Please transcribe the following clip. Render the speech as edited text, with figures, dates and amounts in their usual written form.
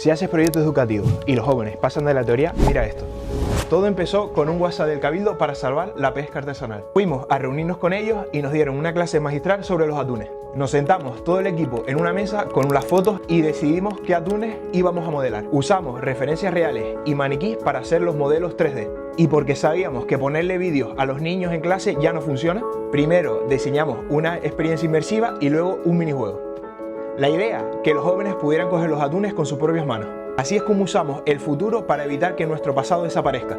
Si haces proyectos educativos y los jóvenes pasan de la teoría, mira esto. Todo empezó con un WhatsApp del Cabildo para salvar la pesca artesanal. Fuimos a reunirnos con ellos y nos dieron una clase magistral sobre los atunes. Nos sentamos todo el equipo en una mesa con las fotos y decidimos qué atunes íbamos a modelar. Usamos referencias reales y maniquís para hacer los modelos 3D. Y porque sabíamos que ponerle vídeos a los niños en clase ya no funciona, primero diseñamos una experiencia inmersiva y luego un minijuego. La idea, que los jóvenes pudieran coger los atunes con sus propias manos. Así es como usamos el futuro para evitar que nuestro pasado desaparezca.